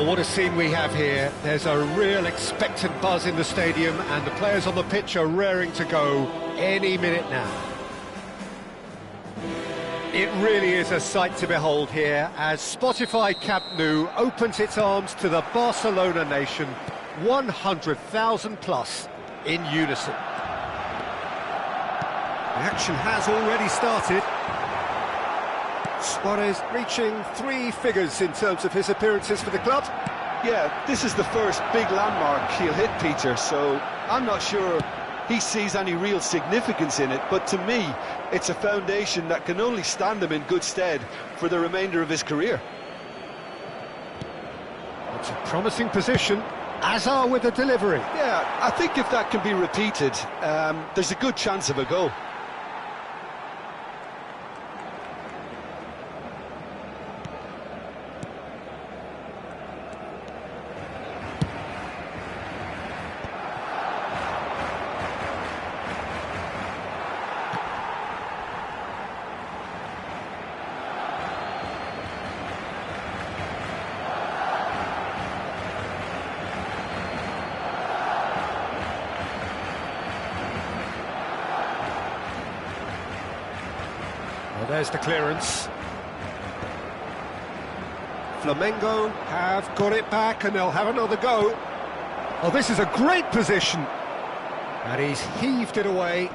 Well, what a scene we have here. There's a real expectant buzz in the stadium, and the players on the pitch are raring to go any minute now. It really is a sight to behold here as Spotify Camp Nou opens its arms to the Barcelona nation, 100,000 plus in unison. The action has already started. Suarez reaching 3 figures in terms of his appearances for the club. Yeah, this is the first big landmark he'll hit, Peter, so I'm not sure he sees any real significance in it, but to me, it's a foundation that can only stand him in good stead for the remainder of his career. It's a promising position. Hazard with the delivery. Yeah, I think if that can be repeated, there's a good chance of a goal. Well, there's the clearance. Flamengo have got it back and they'll have another go. Oh, this is a great position. And he's heaved it away.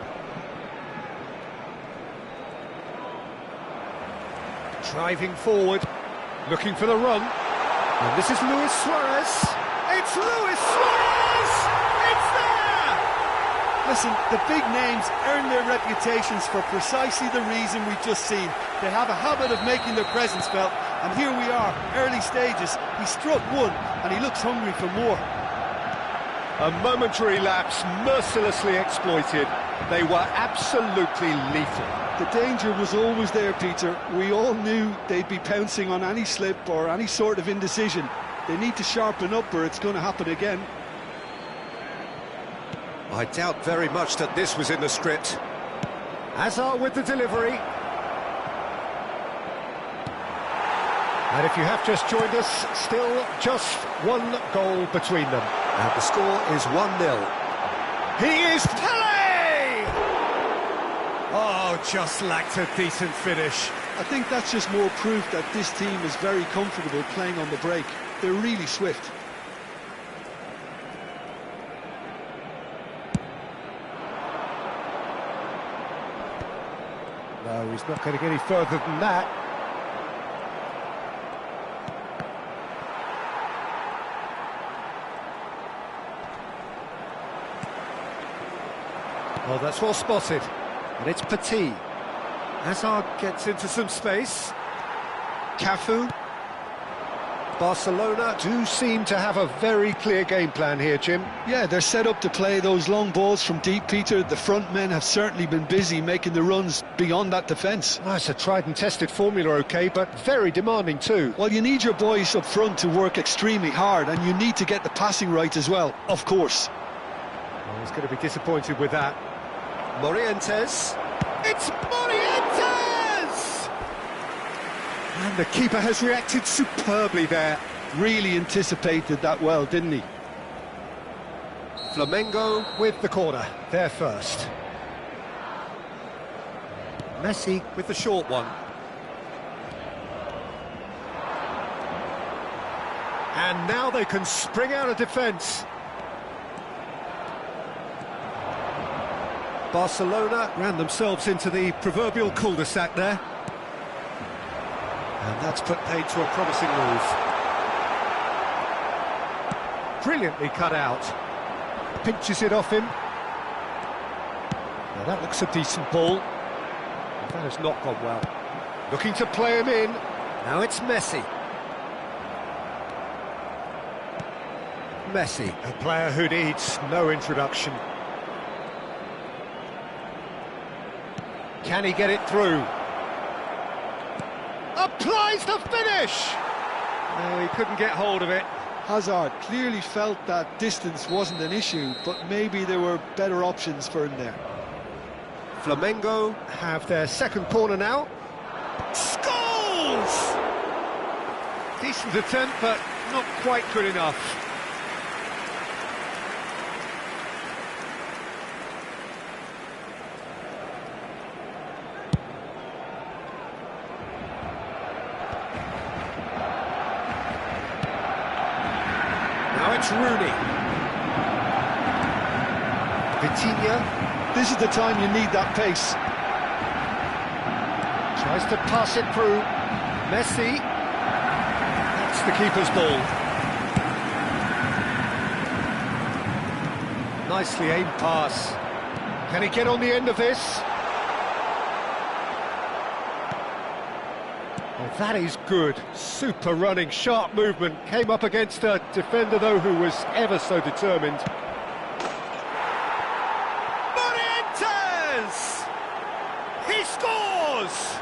Driving forward, looking for the run. And this is Luis Suarez. It's Luis Suarez! It's there! Listen, the big names earn their reputations for precisely the reason we've just seen. They have a habit of making their presence felt, and here we are, early stages. He struck one, and he looks hungry for more. A momentary lapse, mercilessly exploited. They were absolutely lethal. The danger was always there, Peter. We all knew they'd be pouncing on any slip or any sort of indecision. They need to sharpen up or it's going to happen again. I doubt very much that this was in the script. Hazard with the delivery. And if you have just joined us, still just 1 goal between them. And the score is 1-0. He is Pelé! Oh, just lacked a decent finish. I think that's just more proof that this team is very comfortable playing on the break. They're really swift. No, he's not going to get any further than that. Well, that's well spotted. And it's Petit. Hazard gets into some space. Cafu. Barcelona do seem to have a very clear game plan here, Jim. Yeah, they're set up to play those long balls from deep, Peter. The front men have certainly been busy making the runs beyond that defence. Well, it's a tried and tested formula, OK, but very demanding too. Well, you need your boys up front to work extremely hard, and you need to get the passing right as well, of course. Well, he's going to be disappointed with that. Morientes. It's Morientes! And the keeper has reacted superbly there. Really anticipated that well, didn't he? Flamengo with the corner, there first. Messi with the short one. And now they can spring out of defence. Barcelona ran themselves into the proverbial cul-de-sac there. And that's put paid to a promising move. Brilliantly cut out. Pinches it off him. Now that looks a decent ball. That has not gone well. Looking to play him in. Now it's Messi. Messi, a player who needs no introduction. Can he get it through? Applies the finish! No, he couldn't get hold of it. Hazard clearly felt that distance wasn't an issue, but maybe there were better options for him there. Flamengo have their second corner now. Scores! Decent attempt, but not quite good enough. Now it's Rooney. Vitinha. This is the time you need that pace. Tries to pass it through. Messi. That's the keeper's ball. Nicely aimed pass. Can he get on the end of this? Oh, that is good. Super running, sharp movement. Came up against a defender, though, who was ever so determined. He scores!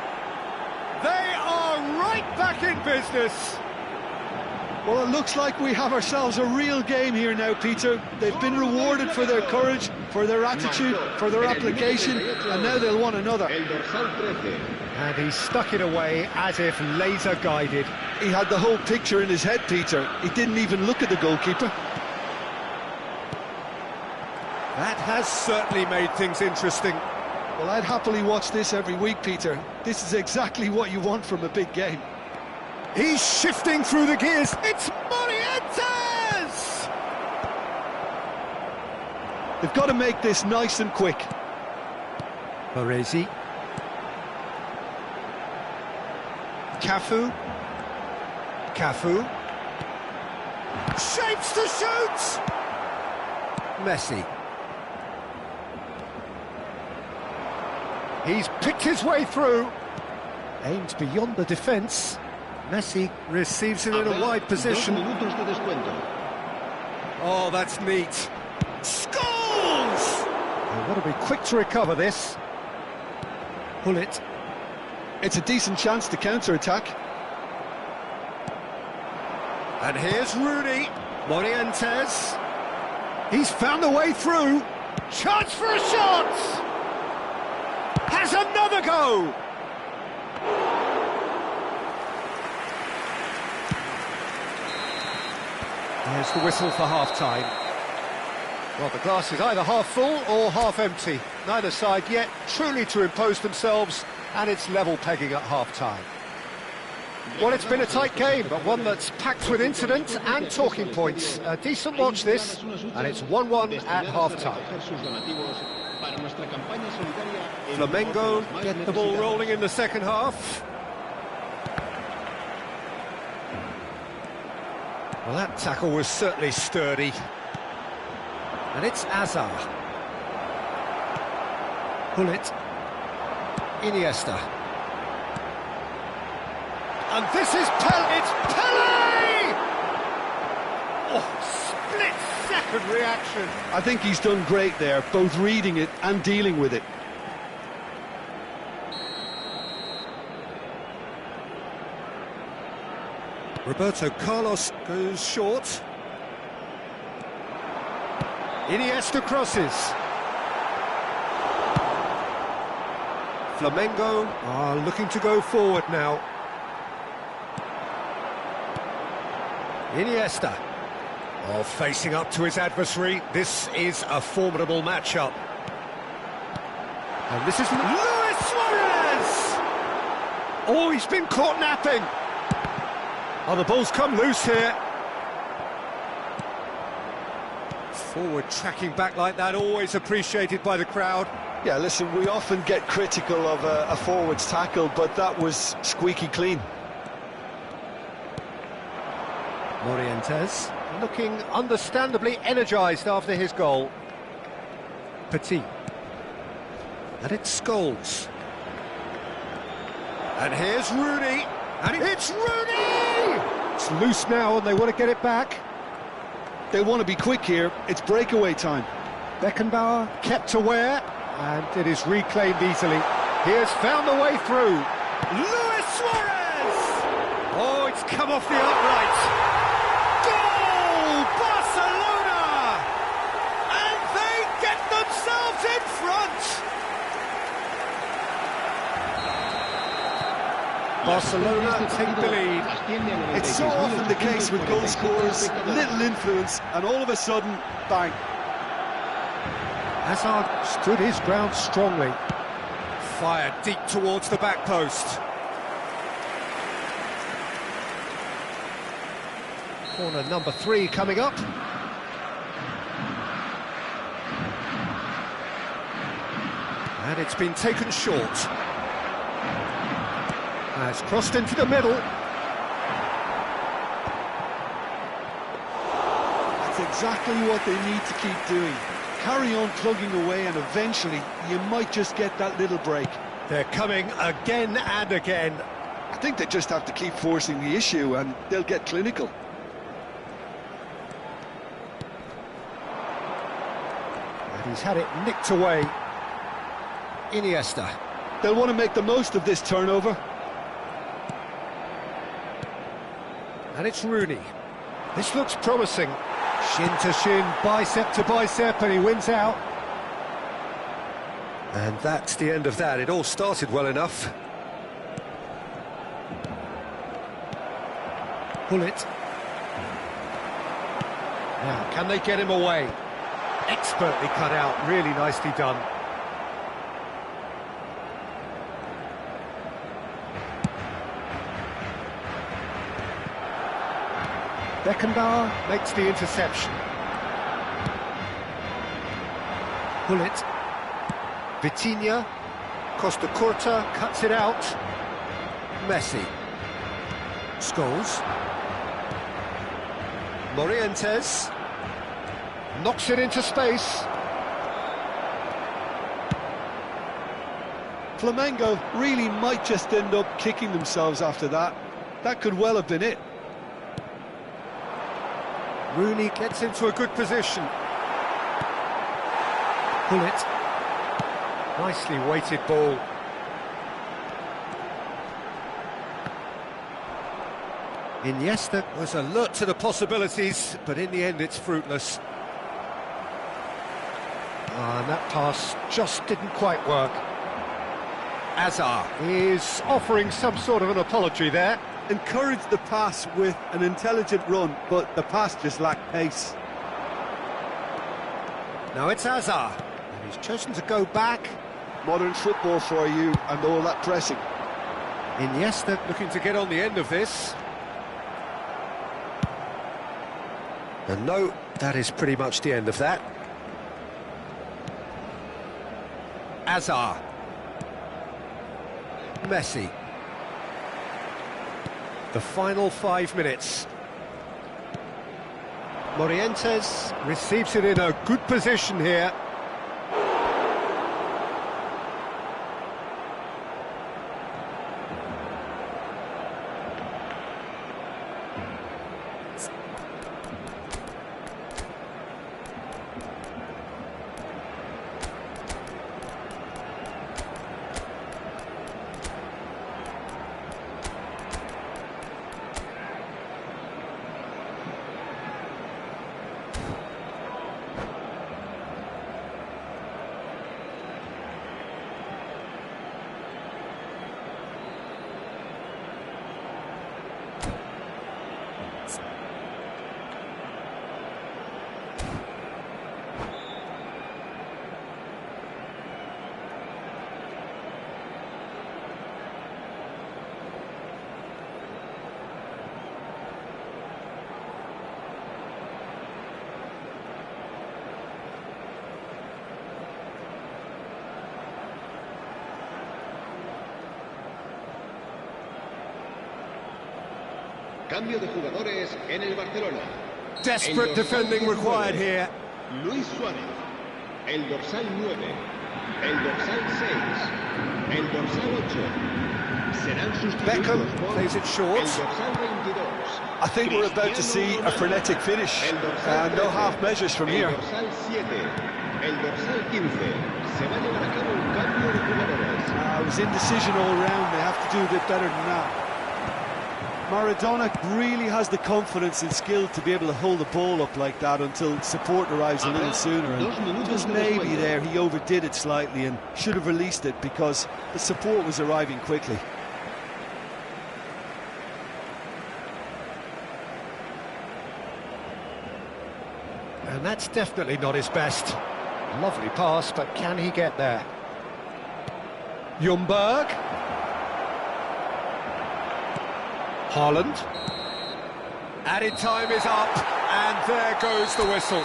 They are right back in business. Well, it looks like we have ourselves a real game here now, Peter. They've been rewarded for their courage, for their attitude, for their application, and now they'll want another. And he stuck it away as if laser-guided. He had the whole picture in his head, Peter. He didn't even look at the goalkeeper. That has certainly made things interesting. Well, I'd happily watch this every week, Peter. This is exactly what you want from a big game. He's shifting through the gears. It's Morientes! They've got to make this nice and quick. Baresi. Cafu. Shapes to shoot! Messi. He's picked his way through. Aimed beyond the defence. Messi receives it in a wide position. Oh, that's neat. Scores! They've got to be quick to recover this. Pull it. It's a decent chance to counter-attack. And here's Rooney. Morientes. He's found a way through. Chance for a shot! Has another go! There's the whistle for half-time. Well, the glass is either half full or half empty. Neither side yet truly to impose themselves, and it's level pegging at half-time. Well, it's been a tight game, but one that's packed with incident and talking points. A decent watch this, and it's 1-1 at half-time. Flamengo get the ball rolling in the second half. Well, that tackle was certainly sturdy. And it's Azar. Pull it. Iniesta. And this is Pele. It's Pele! Oh, split-second reaction. I think he's done great there, both reading it and dealing with it. Roberto Carlos goes short. Iniesta crosses. Flamengo are looking to go forward now. Iniesta. Oh, facing up to his adversary. This is a formidable matchup. And this is Luis Suarez! Oh, he's been caught napping. Oh, the ball's come loose here. Forward tracking back like that, always appreciated by the crowd. Yeah, listen, we often get critical of a forward's tackle, but that was squeaky clean. Morientes looking understandably energised after his goal. Petit. And it's Scholes. And here's Rooney. And it's Rooney! It's loose now and they want to get it back. They want to be quick here. It's breakaway time. Beckenbauer kept aware, and it is reclaimed easily. He has found the way through. Luis Suarez! Oh, it's come off the upright. Goal! Barcelona! And they get themselves in front! Barcelona take the lead. It's so often the case with goal scorers, little influence, and all of a sudden, bang. Hazard stood his ground strongly. Fired deep towards the back post. Corner number 3 coming up. And it's been taken short. Has crossed into the middle. That's exactly what they need to keep doing. Carry on plugging away and eventually you might just get that little break. They're coming again and again. I think they just have to keep forcing the issue and they'll get clinical. And he's had it nicked away. Iniesta. They'll want to make the most of this turnover. And it's Rooney. This looks promising. Shin to shin, bicep to bicep, and he wins out. And that's the end of that. It all started well enough. Pull it. Now, can they get him away? Expertly cut out, really nicely done. Beckenbauer makes the interception. Pull it. Vitinha. Costa Curta cuts it out. Messi. Scholes. Morientes. Knocks it into space. Flamengo really might just end up kicking themselves after that. That could well have been it. Rooney gets into a good position. Pull it. Nicely weighted ball. Iniesta was alert to the possibilities, but in the end it's fruitless. And that pass just didn't quite work. Hazard is offering some sort of an apology there. Encouraged the pass with an intelligent run, but the pass just lacked pace. Now it's Hazard, and he's chosen to go back. Modern football for you, and all that pressing. Iniesta looking to get on the end of this. And no, that is pretty much the end of that. Hazard. Messi. The final 5 minutes. Morientes receives it in a good position here. Cambio de jugadores en el Barcelona. Desperate defending required here. Luis Suárez, el dorsal 9, el dorsal 6, el dorsal 8. Serán sustituidos Beckham por plays it short. el dorsal 22. I think we're about to see a frenetic finish. No half measures from here. El dorsal 7, el dorsal 15. Se va a llevar a cabo un cambio de jugadores. It was indecision all round. They have to do a bit better than that. Maradona really has the confidence and skill to be able to hold the ball up like that until support arrives a little sooner, and just maybe there he overdid it slightly and should have released it because the support was arriving quickly. And that's definitely not his best. Lovely pass, but can he get there? Ljungberg. Haaland. Added time is up, and there goes the whistle.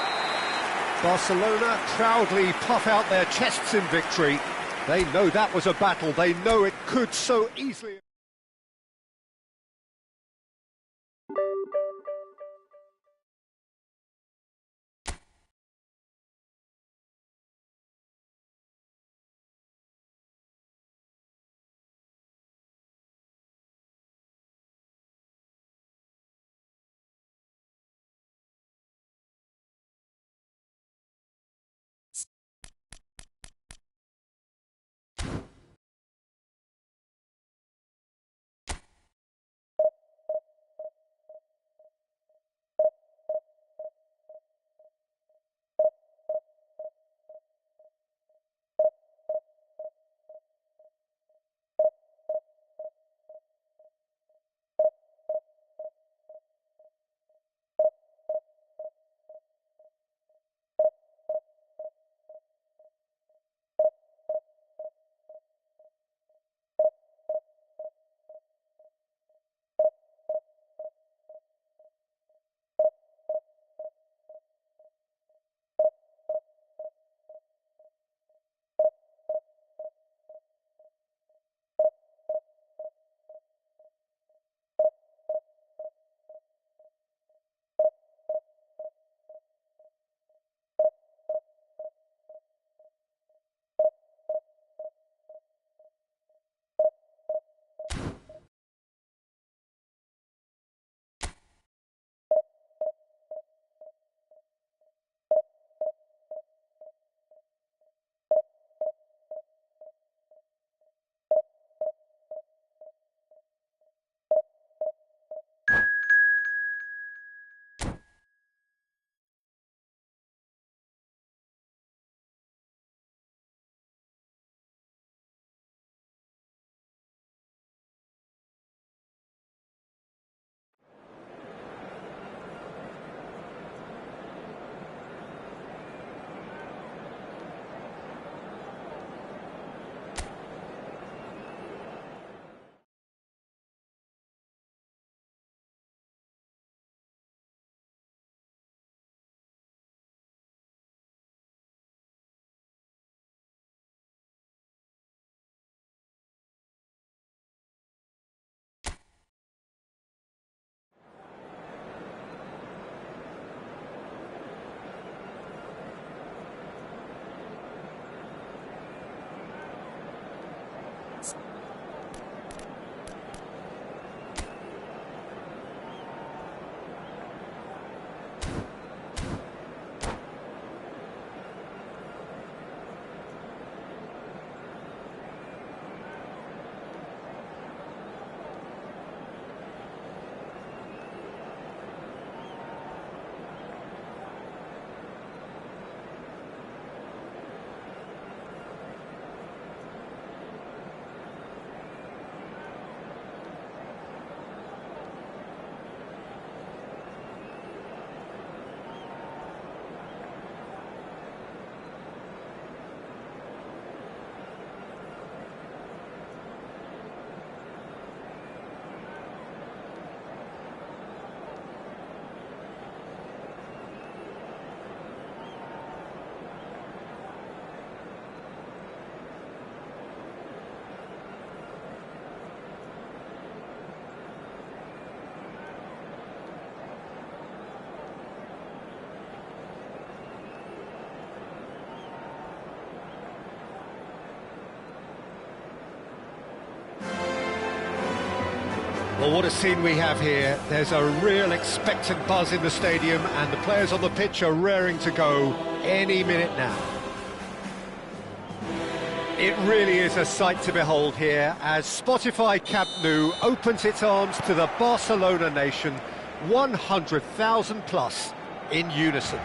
Barcelona proudly puff out their chests in victory. They know that was a battle. They know it could so easily... Well, what a scene we have here. There's a real expectant buzz in the stadium, and the players on the pitch are raring to go any minute now. It really is a sight to behold here as Spotify Camp Nou opens its arms to the Barcelona nation, 100,000 plus in unison.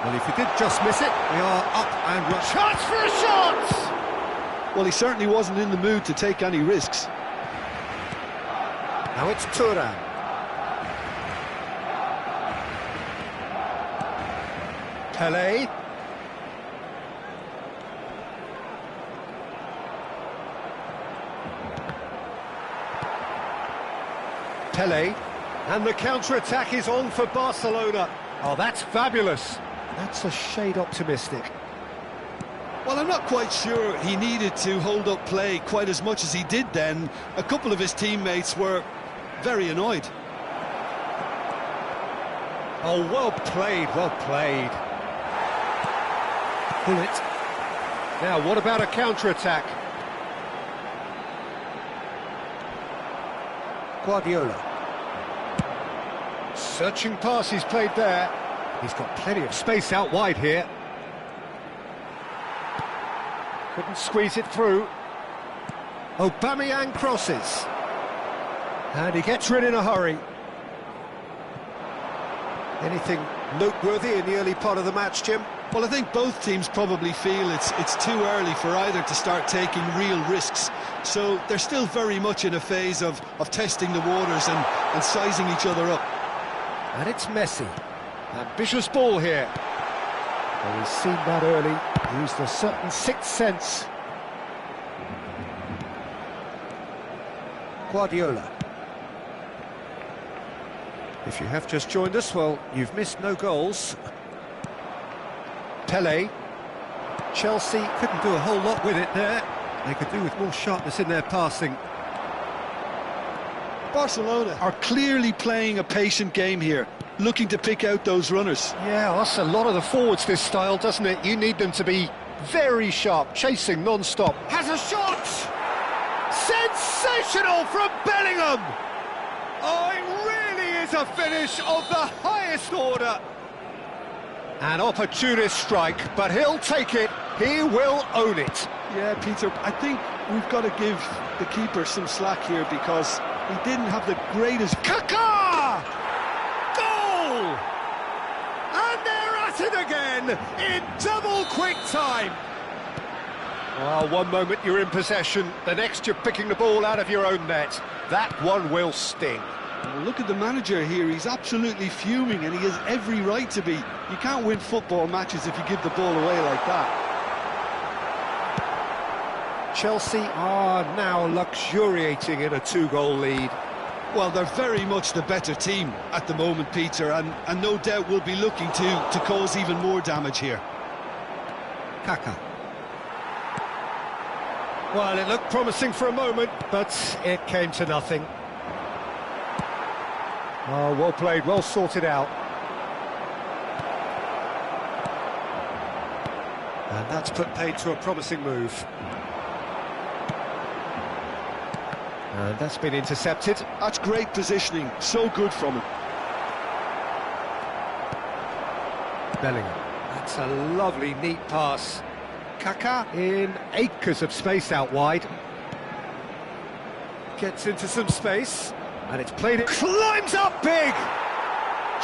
Well, if he did just miss it, we are up and running. Chance for a shot! Well, he certainly wasn't in the mood to take any risks. Now it's Thuram. Pele. Pele. And the counter-attack is on for Barcelona. Oh, that's fabulous. That's a shade optimistic. Well, I'm not quite sure he needed to hold up play quite as much as he did then. A couple of his teammates were very annoyed. Oh, well played, well played. Pull it. Now, what about a counter-attack? Guardiola. Searching pass he's played there. He's got plenty of space out wide here. Couldn't squeeze it through. Aubameyang crosses. And he gets rid in a hurry. Anything noteworthy in the early part of the match, Jim? Well, I think both teams probably feel it's too early for either to start taking real risks. So they're still very much in a phase of testing the waters and sizing each other up. And it's Messi. Ambitious ball here. Well, he's seen that early. Used a certain sixth sense. Guardiola. If you have just joined us, well, you've missed no goals. Pele. Chelsea couldn't do a whole lot with it there. They could do with more sharpness in their passing. Barcelona are clearly playing a patient game here, looking to pick out those runners. Yeah, that's a lot of the forwards, this style, doesn't it? You need them to be very sharp, chasing non-stop. Has a shot! Sensational from Bellingham! Oh, it really is a finish of the highest order. An opportunist strike, but he'll take it. He will own it. Yeah, Peter, I think we've got to give the keeper some slack here because he didn't have the greatest... Kaká! Goal! And they're at it again in double quick time. Well, one moment you're in possession, the next you're picking the ball out of your own net. That one will sting. Well, look at the manager here, he's absolutely fuming and he has every right to be. You can't win football matches if you give the ball away like that. Chelsea are now luxuriating in a two-goal lead. Well, they're very much the better team at the moment, Peter, and no doubt will be looking to cause even more damage here. Kaká. Well, it looked promising for a moment, but it came to nothing. Oh, well played, well sorted out. And that's put paid to a promising move. And that's been intercepted. That's great positioning, so good from him. Bellingham. That's a lovely, neat pass. Kaká in acres of space out wide. Gets into some space. And it's played it. Climbs up big!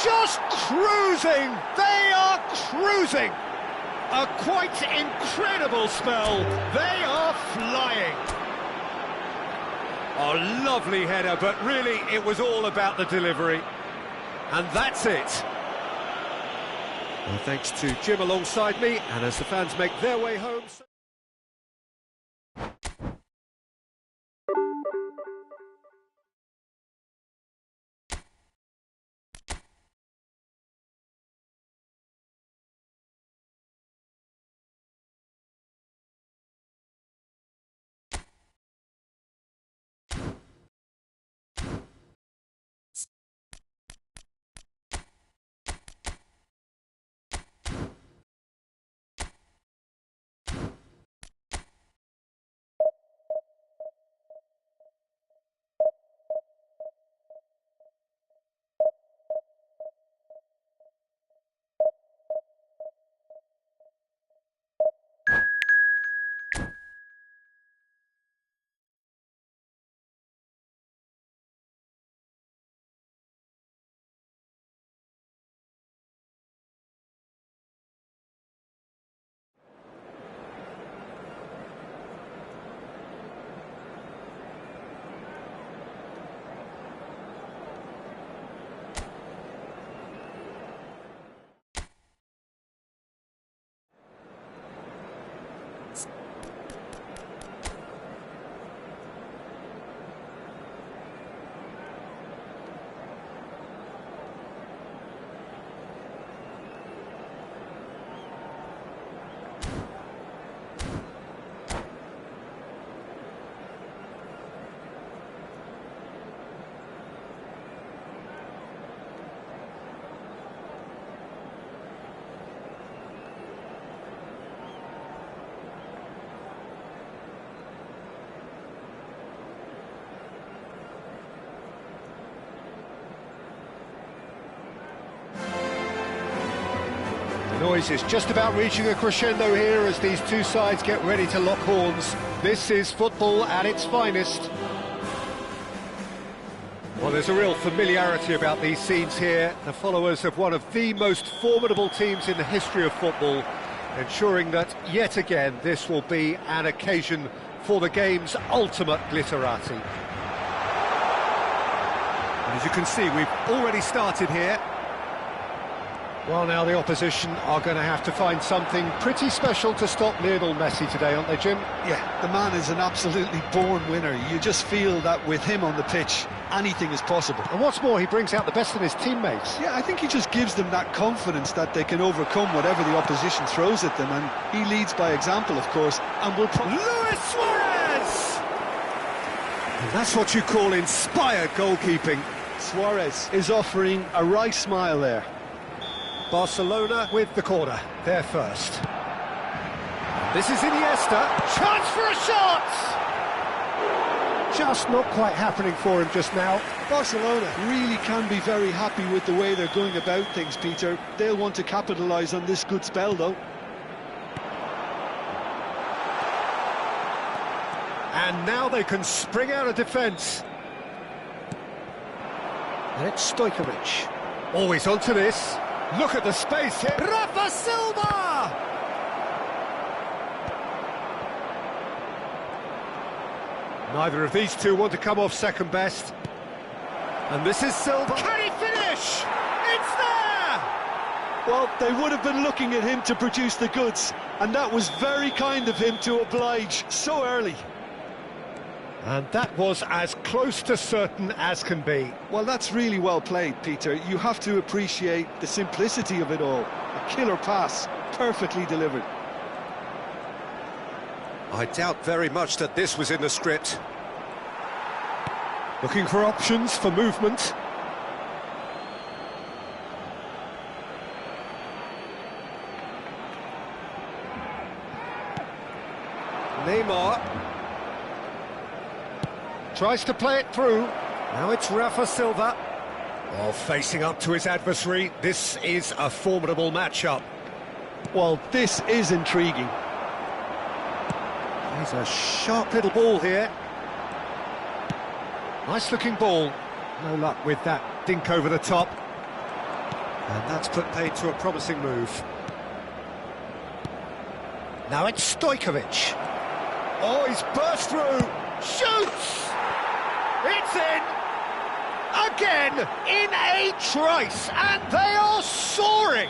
Just cruising! They are cruising! A quite incredible spell. They are flying. A lovely header, but really it was all about the delivery. And that's it. Well, thanks to Jim alongside me, and as the fans make their way home... Noise is just about reaching a crescendo here as these two sides get ready to lock horns. This is football at its finest. Well, there's a real familiarity about these scenes here. The followers of one of the most formidable teams in the history of football, ensuring that, yet again, this will be an occasion for the game's ultimate glitterati. And as you can see, we've already started here. Well, now the opposition are going to have to find something pretty special to stop Lionel Messi today, aren't they, Jim? Yeah, the man is an absolutely born winner. You just feel that with him on the pitch, anything is possible. And what's more, he brings out the best in his teammates. Yeah, I think he just gives them that confidence that they can overcome whatever the opposition throws at them, and he leads by example, of course, and will Luis Suarez! And that's what you call inspired goalkeeping. Suarez is offering a wry smile there. Barcelona with the corner, they're first. This is Iniesta, chance for a shot! Just not quite happening for him just now. Barcelona really can be very happy with the way they're going about things, Peter. They'll want to capitalise on this good spell, though. And now they can spring out of defence. And it's Stojkovic. Always onto this. Look at the space here. Rafa Silva! Neither of these two want to come off second best. And this is Silva. Can he finish? It's there! Well, they would have been looking at him to produce the goods, and that was very kind of him to oblige so early. And that was as close to certain as can be. Well, that's really well played, Peter. You have to appreciate the simplicity of it all. A killer pass, perfectly delivered. I doubt very much that this was in the script. Looking for options for movement. Neymar tries to play it through. Now it's Rafa Silva. Oh, facing up to his adversary. This is a formidable matchup. Well, this is intriguing. He's a sharp little ball here. Nice looking ball. No luck with that dink over the top. And that's put paid to a promising move. Now it's Stojkovic. Oh, he's burst through. Shoots! It's in! Again, in a trice, and they are soaring!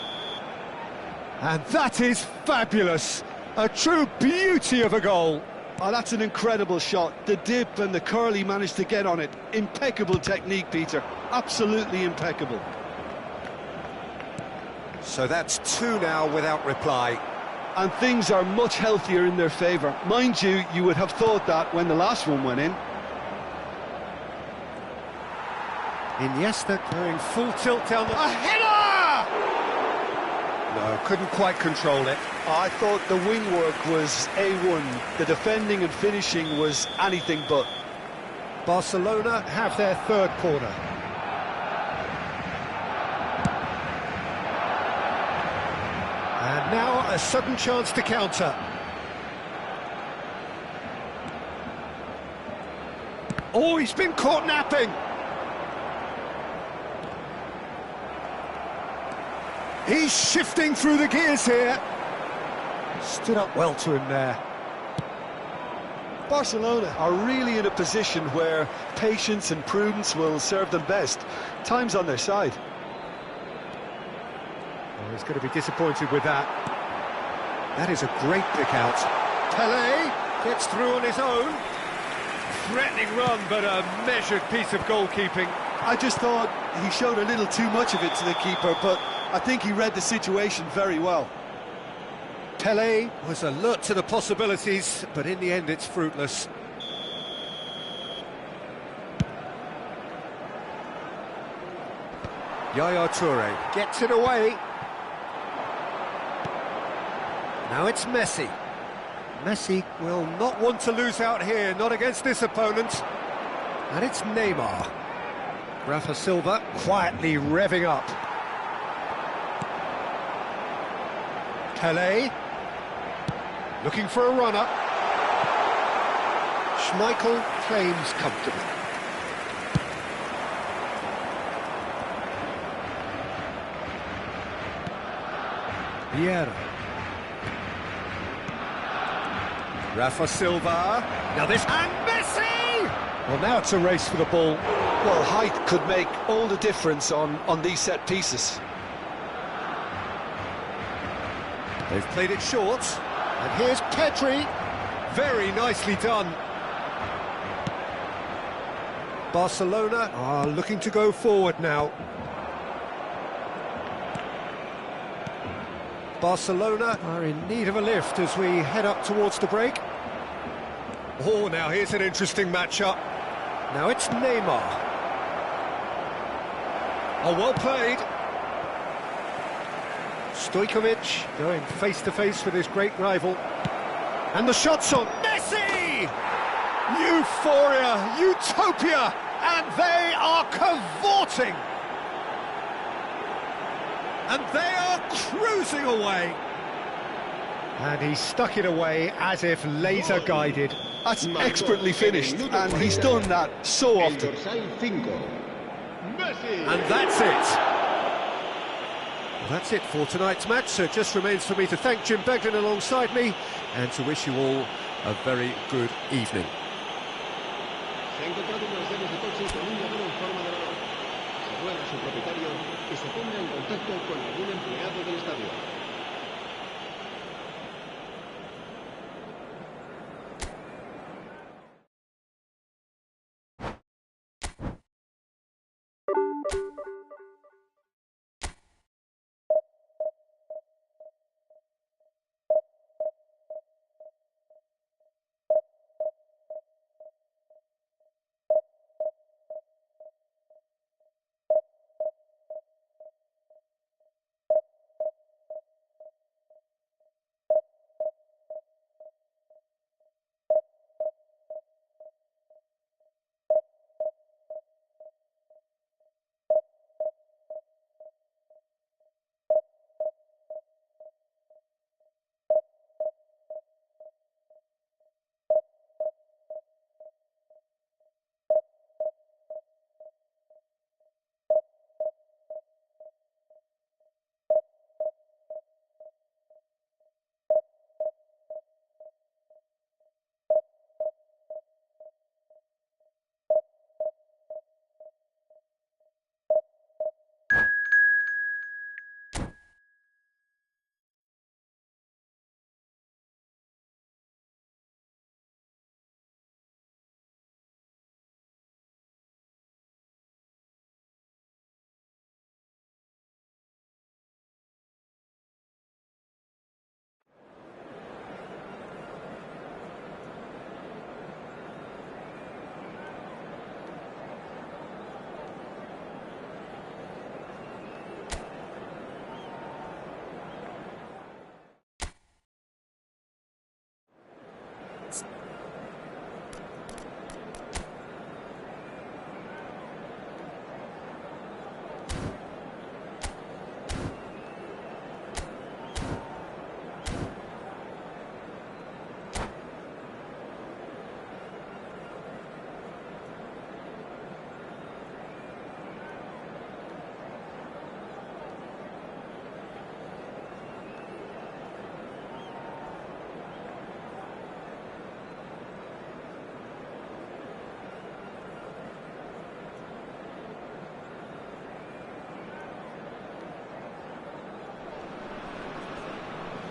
And that is fabulous. A true beauty of a goal. Oh, that's an incredible shot. The dip and the curl he managed to get on it. Impeccable technique, Peter. Absolutely impeccable. So that's two now without reply. And things are much healthier in their favour. Mind you, you would have thought that when the last one went in. Iniesta going full tilt down the... A header! No, couldn't quite control it. I thought the wing work was A1. The defending and finishing was anything but. Barcelona have their third corner. And now a sudden chance to counter. Oh, he's been caught napping. He's shifting through the gears here. Stood up well to him there. Barcelona are really in a position where patience and prudence will serve them best. Time's on their side. Oh, he's going to be disappointed with that. That is a great pick out. Pelé gets through on his own. Threatening run, but a measured piece of goalkeeping. I just thought he showed a little too much of it to the keeper, but I think he read the situation very well. Pelé was alert to the possibilities, but in the end it's fruitless. Yaya Toure gets it away. Now it's Messi. Messi will not want to lose out here, not against this opponent. And it's Neymar. Rafa Silva quietly revving up. Pele. Looking for a runner. Schmeichel claims comfortably. Vieira. Rafa Silva. Now this... And Messi! Well, now it's a race for the ball. Well, height could make all the difference on these set pieces. They've played it short. And here's Pedri. Very nicely done. Barcelona are looking to go forward now. Barcelona are in need of a lift as we head up towards the break. Oh, now here's an interesting matchup. Now it's Neymar. Oh, well played. Stojkovic going face-to-face with his great rival. And the shot's on. Messi! Euphoria, utopia, and they are cavorting. And they are cruising away. And he stuck it away as if laser-guided. That's expertly finished, and he's done that so often. And that's it. Well, that's it for tonight's match, so it just remains for me to thank Jim Beglin alongside me and to wish you all a very good evening. Se ha encontrado unas llaves de coche con un llavero en forma de balón. Se ruega a su propietario que se ponga en contacto con algún empleado del estadio.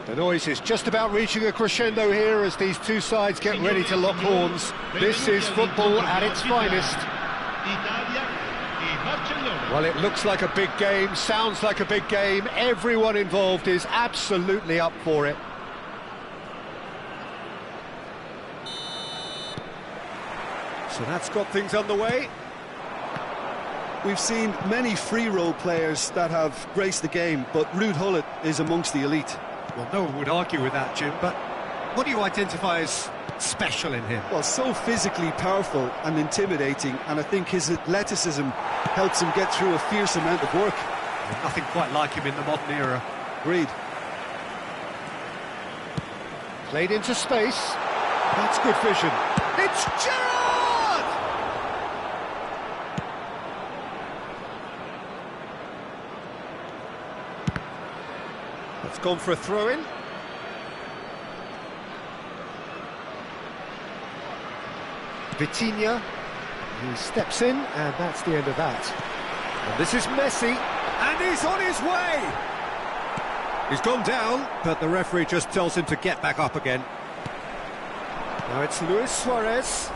The noise is just about reaching a crescendo here as these two sides get ready to lock horns. This is football at its finest. Well, it looks like a big game, sounds like a big game. Everyone involved is absolutely up for it. So that's got things underway. We've seen many free role players that have graced the game, but Ruud Gullit is amongst the elite. Well, no one would argue with that, Jim, but what do you identify as special in him? Well, so physically powerful and intimidating, and I think his athleticism helps him get through a fierce amount of work. Nothing quite like him in the modern era. Agreed. Played into space. That's good vision. It's Gerrard! It's gone for a throw-in. Vitinha, he steps in, and that's the end of that. And this is Messi, and he's on his way! He's gone down, but the referee just tells him to get back up again. Now it's Luis Suarez.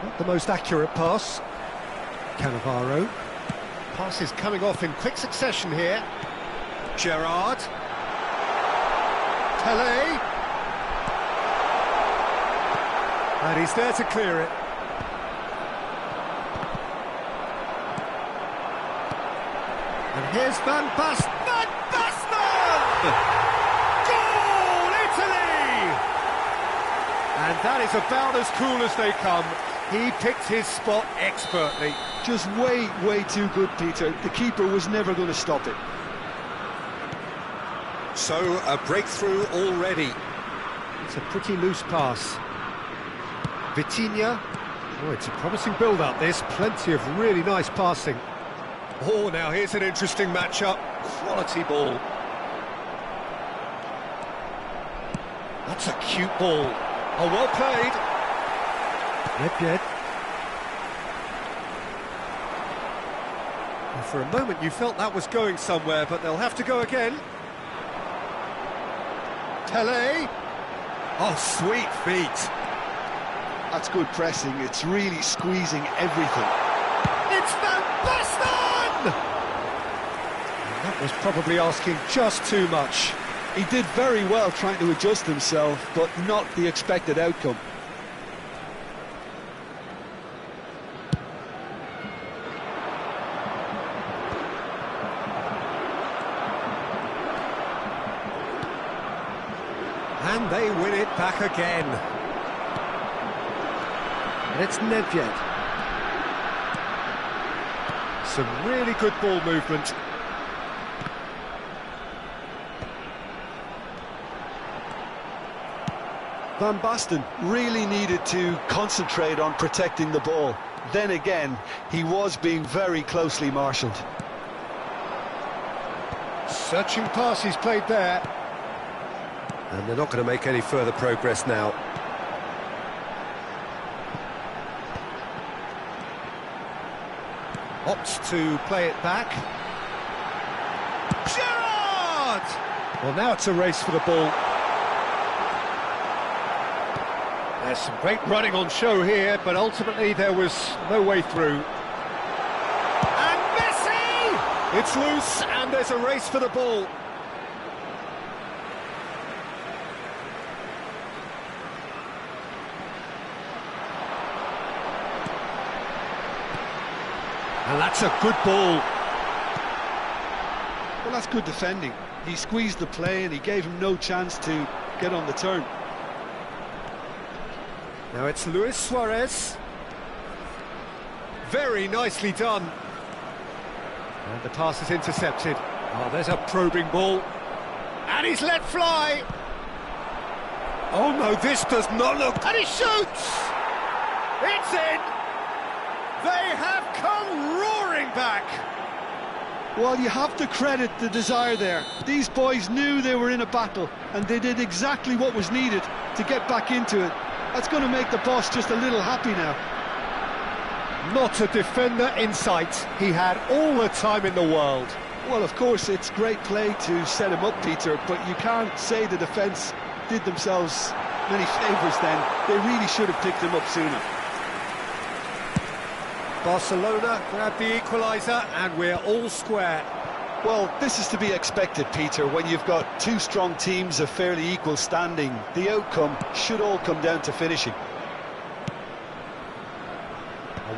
Not the most accurate pass. Cannavaro. Pass is coming off in quick succession here. Gerrard. Pele. And he's there to clear it. And here's Van Basten. Van Basten! Goal, Italy! And that is about as cool as they come. He picked his spot expertly. Just way too good, Peter. The keeper was never going to stop it. So, a breakthrough already. It's a pretty loose pass. Vitinha. Oh, it's a promising build-up, this. Plenty of really nice passing. Oh, now here's an interesting matchup. Quality ball. That's a cute ball. Oh, well played. Nedved. Well, for a moment you felt that was going somewhere, but they'll have to go again. Pele. Oh, sweet feet. That's good pressing. It's really squeezing everything. It's Van Basten! That was probably asking just too much. He did very well trying to adjust himself, but not the expected outcome. And they win it back again. And it's Nedved. Some really good ball movement. Van Basten really needed to concentrate on protecting the ball. Then again, he was being very closely marshalled. Searching pass he's played there. And they're not going to make any further progress now. Opts to play it back. Gerrard! Well, now it's a race for the ball. There's some great running on show here, but ultimately there was no way through. And Messi! It's loose, and there's a race for the ball. And that's a good ball. Well, that's good defending. He squeezed the play and he gave him no chance to get on the turn. Now it's Luis Suarez. Very nicely done. And the pass is intercepted. Oh, there's a probing ball. And he's let fly. Oh no, this does not look... And he shoots! It's in! They have come roaring back! Well, you have to credit the desire there. These boys knew they were in a battle, and they did exactly what was needed to get back into it. That's going to make the boss just a little happy now. Not a defender in sight. He had all the time in the world. Well, of course, it's great play to set him up, Peter, but you can't say the defence did themselves many favours then. They really should have picked him up sooner. Barcelona grab the equaliser, and we're all square. Well, this is to be expected, Peter. When you've got two strong teams of fairly equal standing, the outcome should all come down to finishing.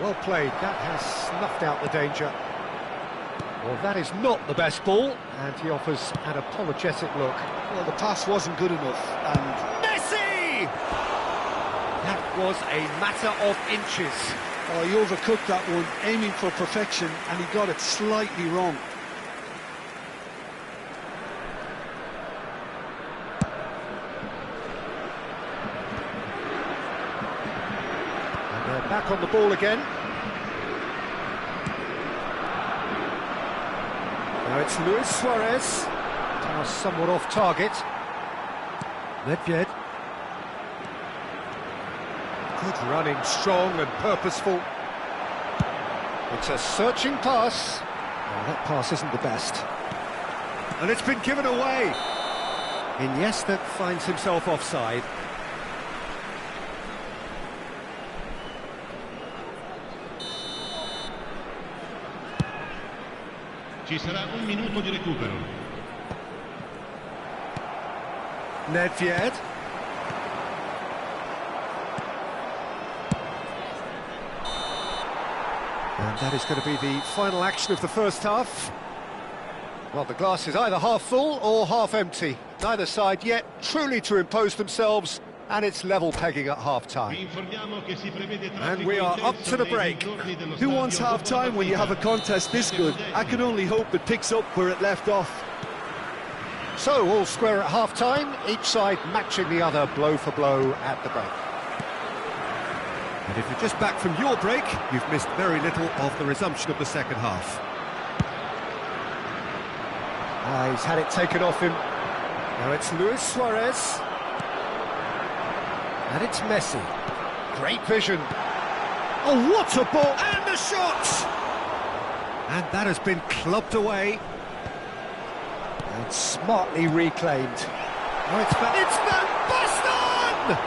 Well played. That has snuffed out the danger. Well, that is not the best ball, and he offers an apologetic look. Well, the pass wasn't good enough, and... Messi! That was a matter of inches. Oh, he overcooked that one, aiming for perfection, and he got it slightly wrong. Back on the ball again. Now it's Luis Suarez. Now somewhat off target. Nedved. Good running, strong and purposeful. It's a searching pass. Oh, that pass isn't the best. And it's been given away. Iniesta finds himself offside. Ci sarà un minuto di recupero. Nedved. And that is going to be the final action of the first half. Well, the glass is either half full or half empty. Neither side yet truly to impose themselves, and it's level pegging at half-time. And we are up to the break. Who wants half-time when you have a contest this good? I can only hope it picks up where it left off. So, all square at half-time, each side matching the other blow for blow at the break. And if you're just back from your break, you've missed very little of the resumption of the second half. He's had it taken off him. Now it's Luis Suarez. And it's Messi. Great vision. Oh, what a ball! And a shot! And that has been clubbed away. And smartly reclaimed. Oh, it's Van Basten!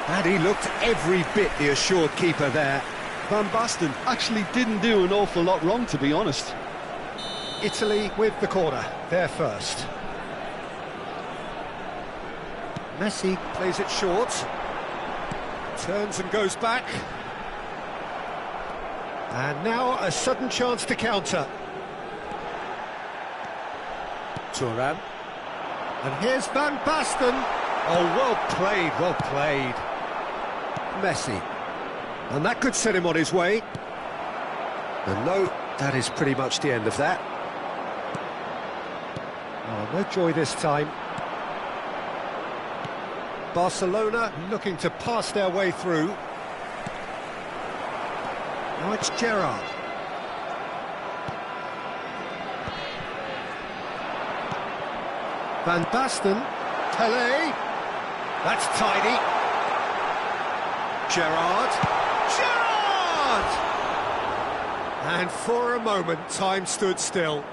And he looked every bit the assured keeper there. Van Basten actually didn't do an awful lot wrong, to be honest. Italy with the corner, they're first. Messi plays it short. Turns and goes back. And now a sudden chance to counter. Thuram. And here's Van Basten. Oh, well played, well played. Messi. And that could set him on his way. And no, that is pretty much the end of that. Oh, no joy this time. Barcelona looking to pass their way through. Now it's Gerrard. Van Basten. Pelé. That's tidy. Gerrard. Gerrard! And for a moment, time stood still.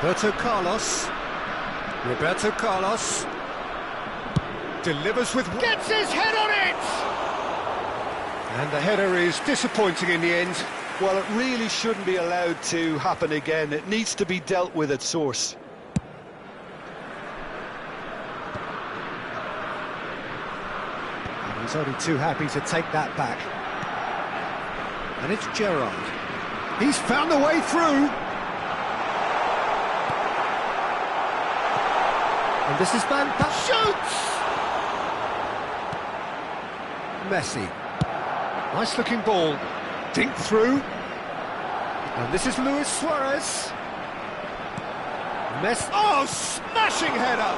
Roberto Carlos. Roberto Carlos. Delivers with... Gets his head on it! And the header is disappointing in the end. Well, it really shouldn't be allowed to happen again. It needs to be dealt with at source. And he's only too happy to take that back. And it's Gerrard. He's found the way through. And this is Van Basten. Shoots! Messi. Nice looking ball. Dink through. And this is Luis Suarez. Messi. Oh, smashing header!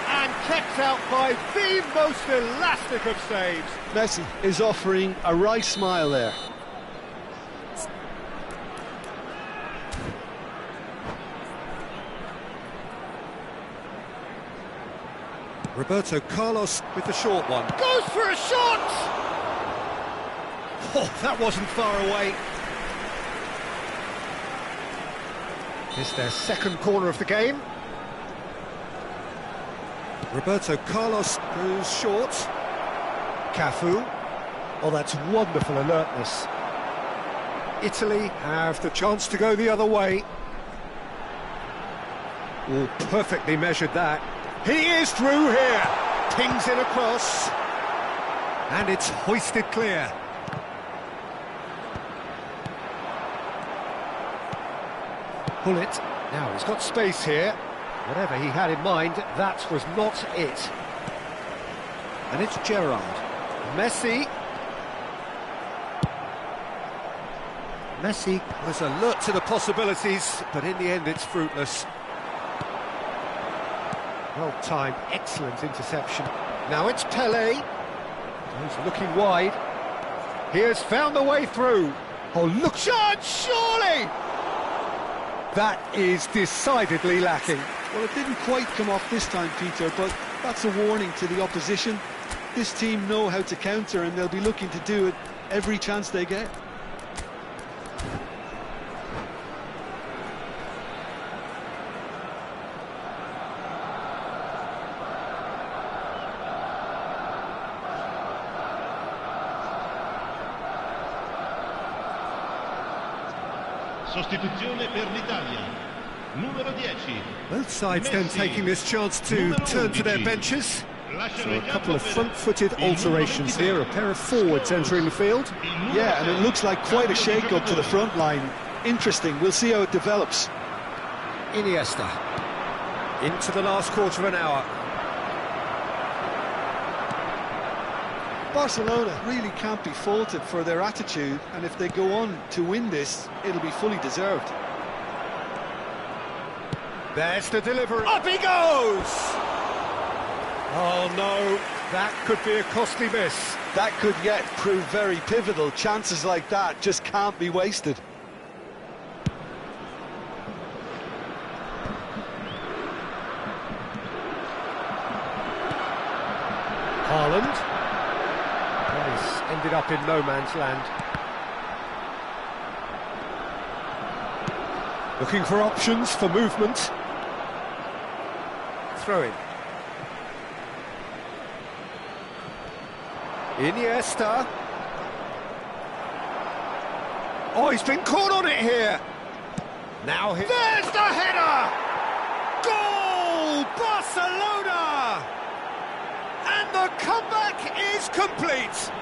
And kept out by the most elastic of saves. Messi is offering a right smile there. Roberto Carlos with the short one. Goes for a shot! Oh, that wasn't far away. It's their second corner of the game. Roberto Carlos goes short. Cafu. Oh, that's wonderful alertness. Italy have the chance to go the other way. Oh, perfectly measured that. He is through here. Pings in across. And it's hoisted clear. Pull it. Now he's got space here. Whatever he had in mind, that was not it. And it's Gerrard. Messi. Messi was alert to the possibilities, but in the end it's fruitless. Well-timed, excellent interception. Now it's Pele. He's looking wide. He has found the way through. Oh, look, shot, surely! That is decidedly lacking. Well, it didn't quite come off this time, Peter, but that's a warning to the opposition. This team know how to counter, and they'll be looking to do it every chance they get. Sostituzione per l'Italia. Numero 10. Both sides then taking this chance to turn to their benches. So a couple of front-footed alterations here, a pair of forwards entering the field. Yeah, and it looks like quite a shake-up to the front line. Interesting, we'll see how it develops. Iniesta. Into the last quarter of an hour. Barcelona really can't be faulted for their attitude, and if they go on to win this, it'll be fully deserved. There's the delivery. Up he goes! Oh no, that could be a costly miss. That could yet prove very pivotal. Chances like that just can't be wasted. Haaland. This ended up in no man's land. Looking for options for movement. Throw in. Iniesta. Oh, he's been caught on it here. Now there's the header! Goal! Barcelona! And the comeback is complete.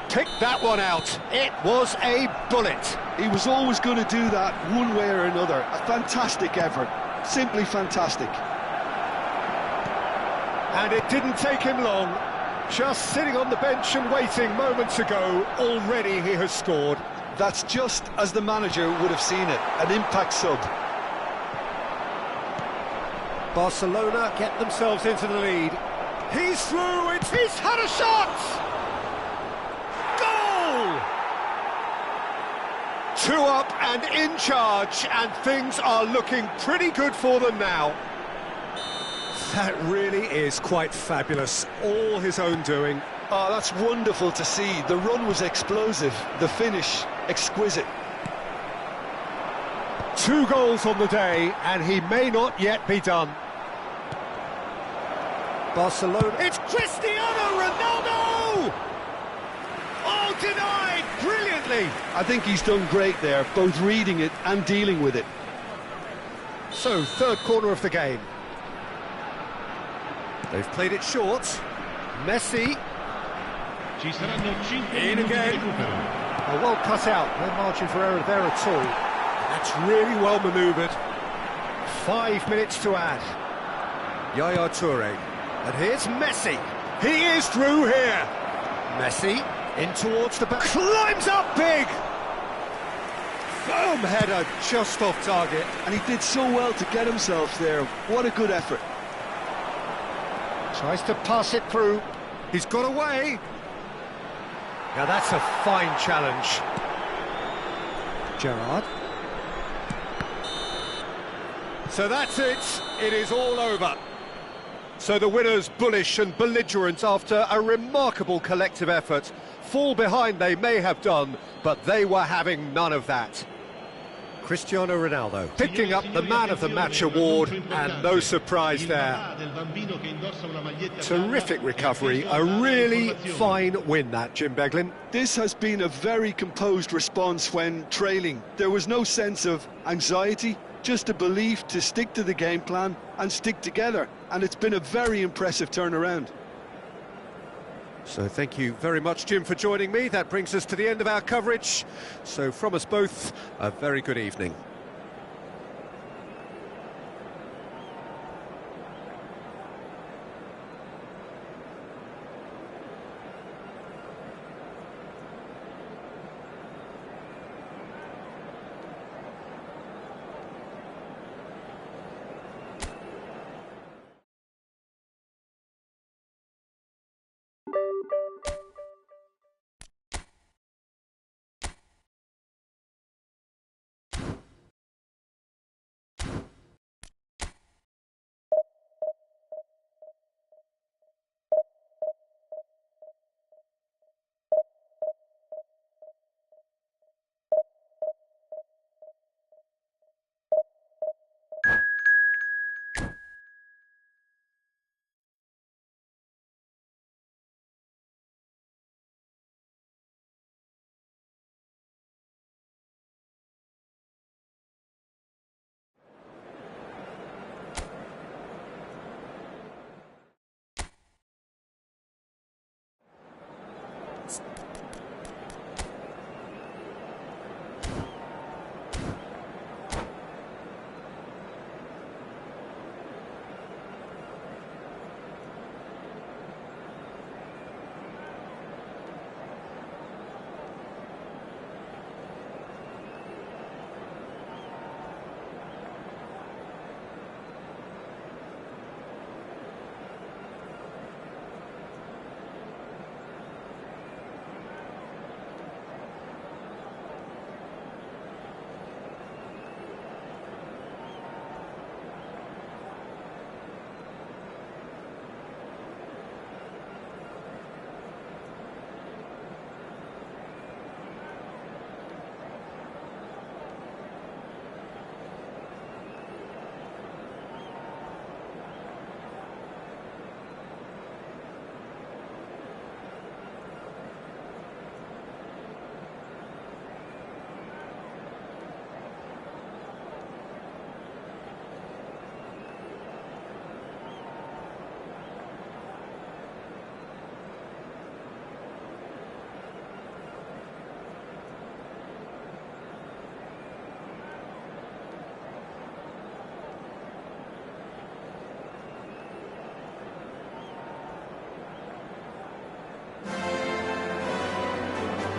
Pick that one out. It was a bullet. He was always going to do that one way or another. A fantastic effort. Simply fantastic. And it didn't take him long. Just sitting on the bench and waiting moments ago, already he has scored. That's just as the manager would have seen it, an impact sub. Barcelona get themselves into the lead. He's through, he's had a shot! Goal! 2 up and in charge, and things are looking pretty good for them now. That really is quite fabulous, all his own doing. Oh, that's wonderful to see. The run was explosive, the finish exquisite. 2 goals on the day, and he may not yet be done. Barcelona, it's Cristiano Ronaldo! Oh, denied brilliantly! I think he's done great there, both reading it and dealing with it. So, third corner of the game. They've played it short. Messi. In again. Oh, well cut out. No margin for error there at all. That's really well manoeuvred. 5 minutes to add. Yaya Toure. And here's Messi. He is through here. Messi in towards the back. Climbs up big. Firm header just off target. And he did so well to get himself there. What a good effort. Tries to pass it through. He's got away. Now that's a fine challenge. Gerrard. So that's it. It is all over. So the winners, bullish and belligerent after a remarkable collective effort. Fall behind they may have done, but they were having none of that. Cristiano Ronaldo picking up the Man of the Match award, and no surprise there. Terrific recovery, a really fine win that, Jim Beglin. This has been a very composed response when trailing. There was no sense of anxiety, just a belief to stick to the game plan and stick together, and it's been a very impressive turnaround. So thank you very much, Jim, for joining me. That brings us to the end of our coverage. So from us both, a very good evening.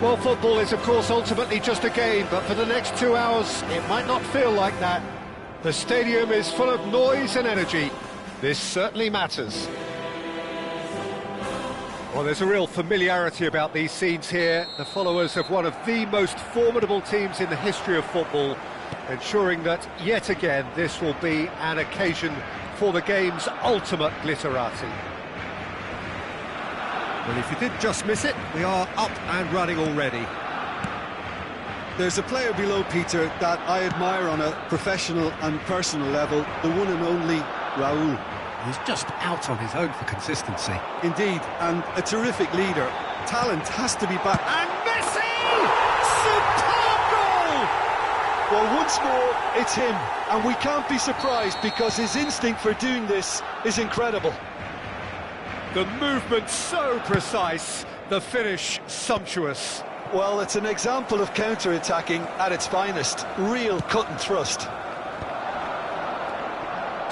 Well, football is, of course, ultimately just a game, but for the next 2 hours, it might not feel like that. The stadium is full of noise and energy. This certainly matters. Well, there's a real familiarity about these scenes here. The followers of one of the most formidable teams in the history of football, ensuring that, yet again, this will be an occasion for the game's ultimate glitterati. Well, if you did just miss it, we are up and running already. There's a player below Peter that I admire on a professional and personal level, the one and only Raúl. He's just out on his own for consistency. Indeed, and a terrific leader. Talent has to be back. And Messi! Superb goal! Well, once more, it's him, and we can't be surprised because his instinct for doing this is incredible. The movement so precise, the finish sumptuous. Well, it's an example of counter-attacking at its finest. Real cut and thrust.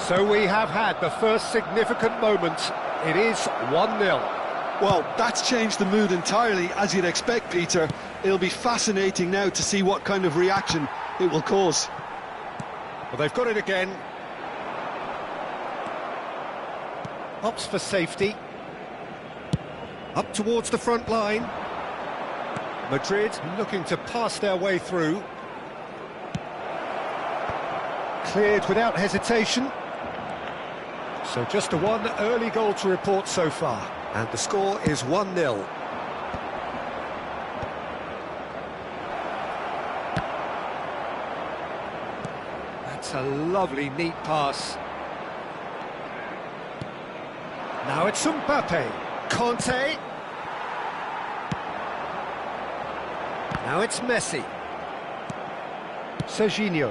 So we have had the first significant moment. It is 1-0. Well, that's changed the mood entirely, as you'd expect, Peter. It'll be fascinating now to see what kind of reaction it will cause. Well, they've got it again. Opts for safety. Up towards the front line. Madrid looking to pass their way through. Cleared without hesitation. So just a one early goal to report so far. And the score is 1-0. That's a lovely, neat pass. Now it's Mbappe. Conte. Now it's Messi. Serginho.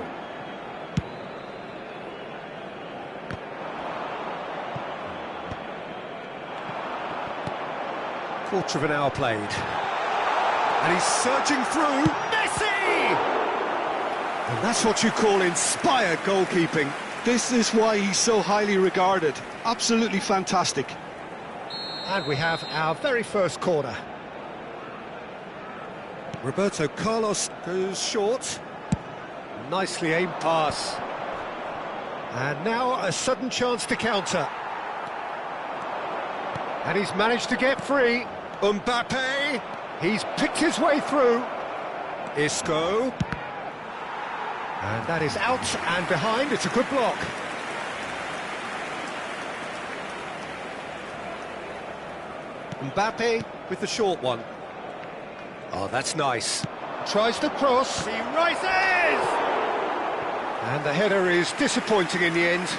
Quarter of an hour played. And he's surging through. Messi! And that's what you call inspired goalkeeping. This is why he's so highly regarded. Absolutely fantastic. And we have our very first corner. Roberto Carlos Goes short. Nicely aimed pass. And now a sudden chance to counter. And he's managed to get free. Mbappe, he's picked his way through. Isco. And that is out and behind. It's a good block. Mbappe with the short one. Oh, that's nice. Tries to cross. He rises! And the header is disappointing in the end.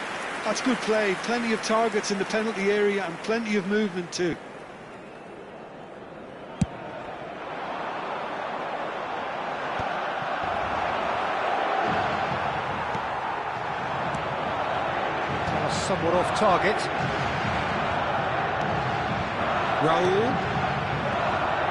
That's good play. Plenty of targets in the penalty area and plenty of movement too. Somewhat off target. Raul.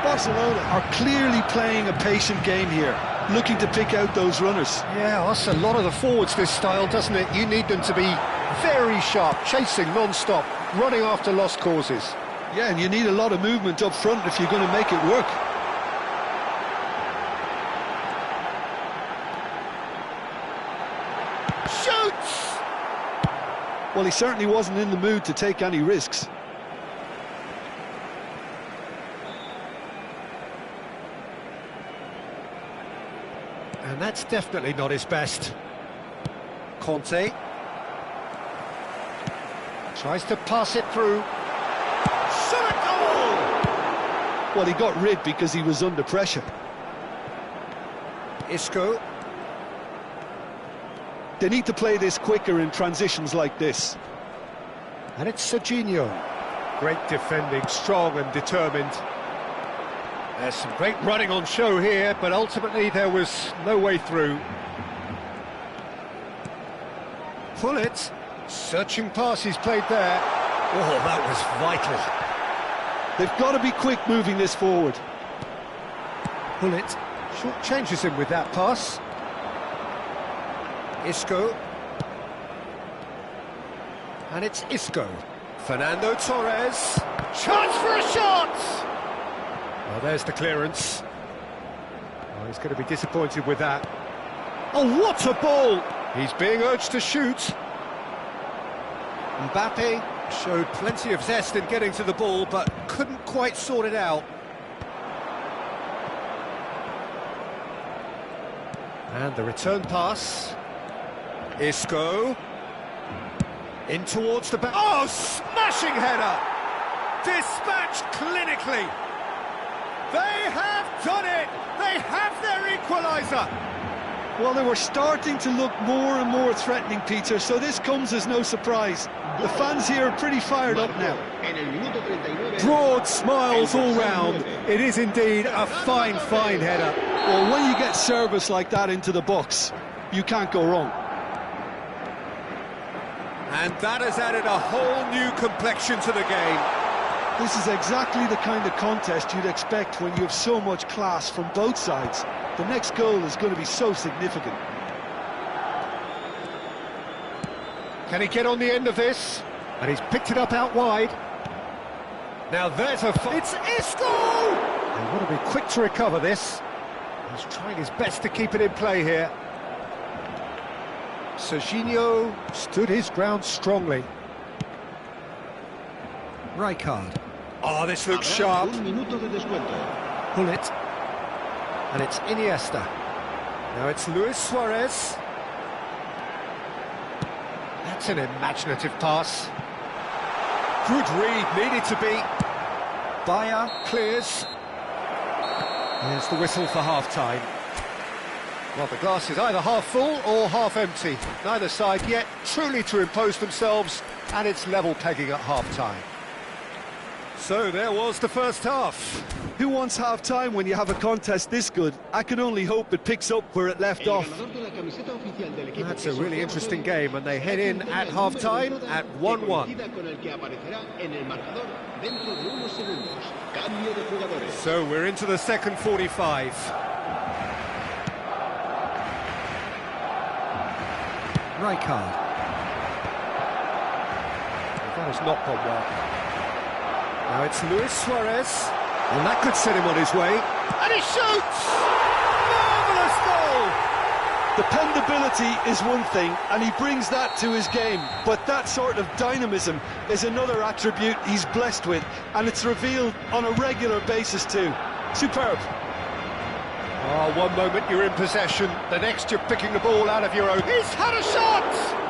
Barcelona are clearly playing a patient game here, looking to pick out those runners. Yeah, that's a lot of the forwards, this style, doesn't it? You need them to be very sharp, chasing non-stop, running after lost causes. Yeah, and you need a lot of movement up front if you're going to make it work. Shoots! Well, he certainly wasn't in the mood to take any risks. And that's definitely not his best. Conte. Tries to pass it through. Shot a goal! Well, he got rid because he was under pressure. Isco. They need to play this quicker in transitions like this. And it's Serginho. Great defending, strong and determined. There's some great running on show here, but ultimately there was no way through. Pullet, searching pass he's played there. Oh, that was vital. They've got to be quick moving this forward. Pullet short changes him with that pass. Isco. And it's Isco. Fernando Torres. Chance for a shot! Well, there's the clearance. Oh, he's going to be disappointed with that. Oh, what a ball! He's being urged to shoot. Mbappe showed plenty of zest in getting to the ball, but couldn't quite sort it out. And the return pass. Isco. In towards the back. Oh, smashing header! Dispatched clinically. They have done it! They have their equaliser! Well, they were starting to look more and more threatening, Peter, so this comes as no surprise. The fans here are pretty fired up now. Broad smiles all round. It is indeed a fine, fine header. Well, when you get service like that into the box, you can't go wrong. And that has added a whole new complexion to the game. This is exactly the kind of contest you'd expect when you have so much class from both sides. The next goal is going to be so significant. Can he get on the end of this? And he's picked it up out wide. Now there's a... It's Isco! They've got to be quick to recover this. He's trying his best to keep it in play here. Serginho stood his ground strongly. Rijkaard. Oh, this looks sharp. Pullet. And it's Iniesta. Now it's Luis Suarez. That's an imaginative pass. Good read, needed to be. Bayer clears. There's the whistle for half-time. Well, the glass is either half full or half empty. Neither side yet truly to impose themselves, and it's level pegging at half-time. So there was the first half. Who wants half-time when you have a contest this good? I can only hope it picks up where it left off. That's a really interesting game, and they head in at half-time at 1-1. So we're into the second 45. Rijkaard. That has not gone well. Now it's Luis Suarez, and that could set him on his way. And he shoots! Marvellous goal! Dependability is one thing, and he brings that to his game, but that sort of dynamism is another attribute he's blessed with, and it's revealed on a regular basis too. Superb. Oh, one moment you're in possession, the next you're picking the ball out of your own. He's had a shot!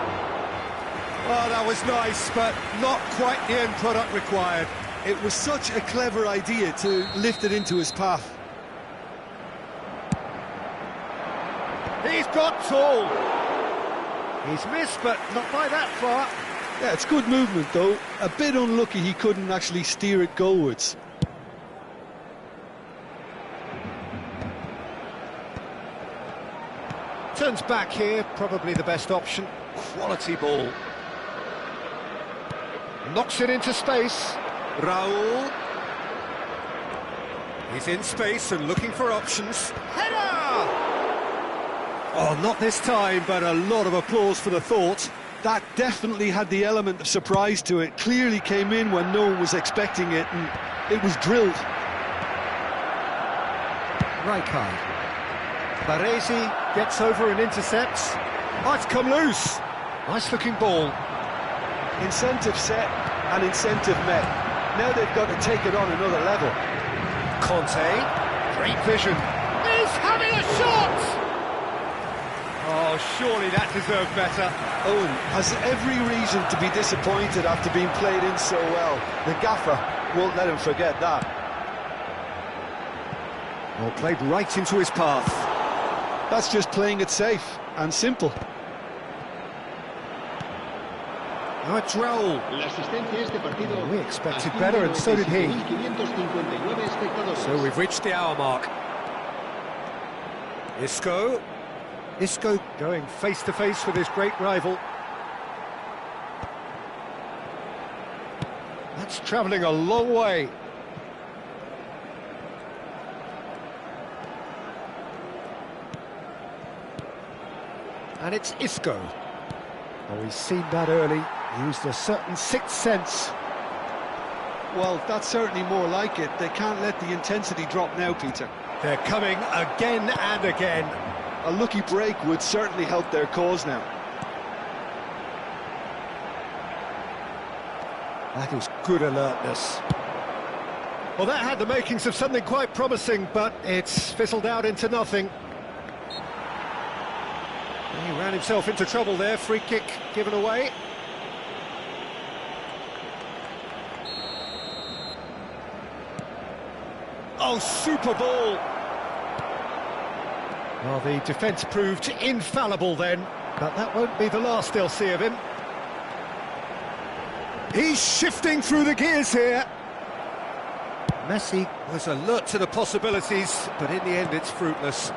Oh, that was nice, but not quite the end product required. It was such a clever idea to lift it into his path. He's got tall. He's missed, but not by that far. Yeah, it's good movement though. A bit unlucky he couldn't actually steer it goalwards. Turns back here, probably the best option. Quality ball. Knocks it into space. Raul. He's in space and looking for options. Header! Oh, not this time, but a lot of applause for the thought. That definitely had the element of surprise to it. Clearly came in when no one was expecting it, and it was drilled. Rijkaard. Baresi gets over and intercepts. Oh, it's come loose. Nice looking ball. Incentive set and incentive met. Now they've got to take it on another level. Conte. Great vision. He's having a shot! Oh, surely that deserved better. Owen has every reason to be disappointed after being played in so well. The gaffer won't let him forget that. Well, played right into his path. That's just playing it safe and simple. Now it's Raul. We expected better, and so did he. So we've reached the hour mark. Isco. Isco going face-to-face with his great rival. That's travelling a long way. And it's Isco. Oh, he's seen that early. Used a certain sixth sense. Well, that's certainly more like it. They can't let the intensity drop now, Peter. They're coming again and again. A lucky break would certainly help their cause now. That is good alertness. Well, that had the makings of something quite promising, but it's fizzled out into nothing. He ran himself into trouble there. Free kick given away. Oh, super ball! Well, the defence proved infallible then, but that won't be the last they'll see of him. He's shifting through the gears here. Messi was alert to the possibilities, but in the end it's fruitless.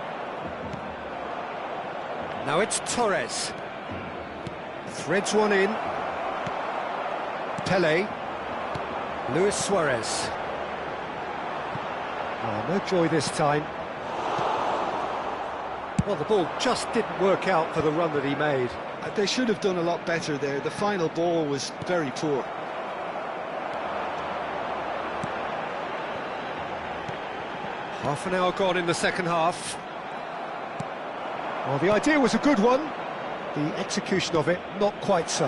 Now it's Torres. Threads one in. Pele. Luis Suarez. Oh, no joy this time. Well, the ball just didn't work out for the run that he made. They should have done a lot better there. The final ball was very poor. Half an hour gone in the second half. Well, the idea was a good one. The execution of it, not quite so.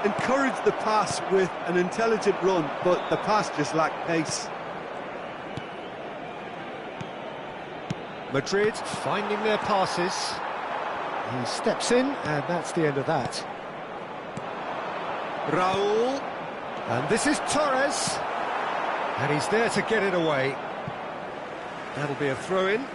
Encouraged the pass with an intelligent run, but the pass just lacked pace. Madrid finding their passes. He steps in, and that's the end of that. Raul. And this is Torres. And he's there to get it away. That'll be a throw-in.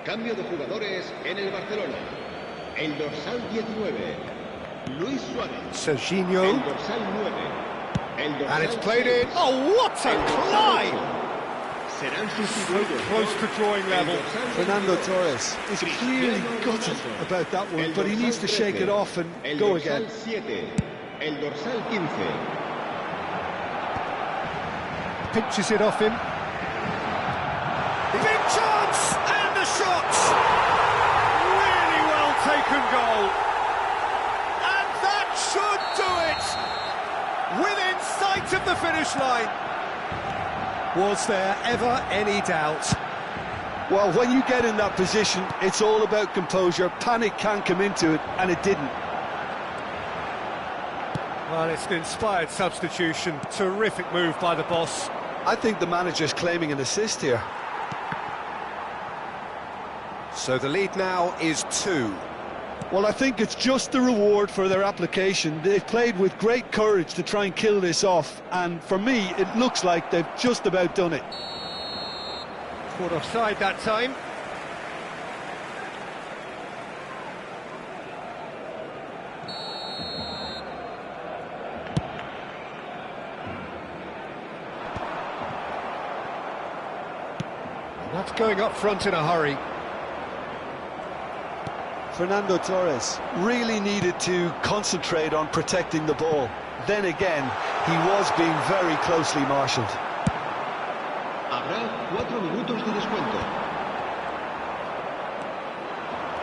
Cambio de jugadores en el Barcelona. El dorsal 19, Luis Suárez. Serginho. El dorsal 9. El dorsal And it's played in. Oh, what a climb! Serán So sustituidos. close to drawing level. Fernando Torres is clearly gutted about that one, but he needs to shake it off and El go dorsal again. 7, el dorsal 15, pinches it off him. Big chance! And the shot! Really well taken goal. And that should do it! Within sight of the finish line. Was there ever any doubt? Well, when you get in that position, it's all about composure. Panic can come into it, and it didn't. Well, it's an inspired substitution. Terrific move by the boss. I think the manager's claiming an assist here. So the lead now is 2. Well, I think it's just the reward for their application. They've played with great courage to try and kill this off, and for me, it looks like they've just about done it. Caught offside that time. That's going up front in a hurry. Fernando Torres really needed to concentrate on protecting the ball. Then again, he was being very closely marshalled. Habrá 4 minutos de descuento.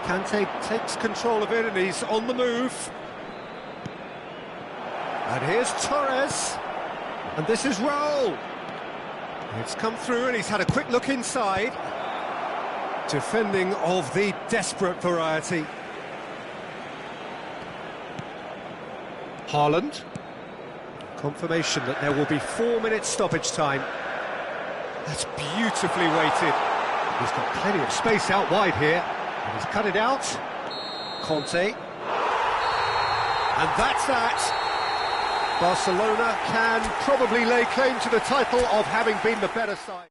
Kante takes control of it and he's on the move. And here's Torres. And this is Raul. It's come through and he's had a quick look inside. Defending of the desperate variety. Haaland. Confirmation that there will be 4 minutes stoppage time. That's beautifully weighted. He's got plenty of space out wide here. And he's cut it out. Conte. And that's that. Barcelona can probably lay claim to the title of having been the better side.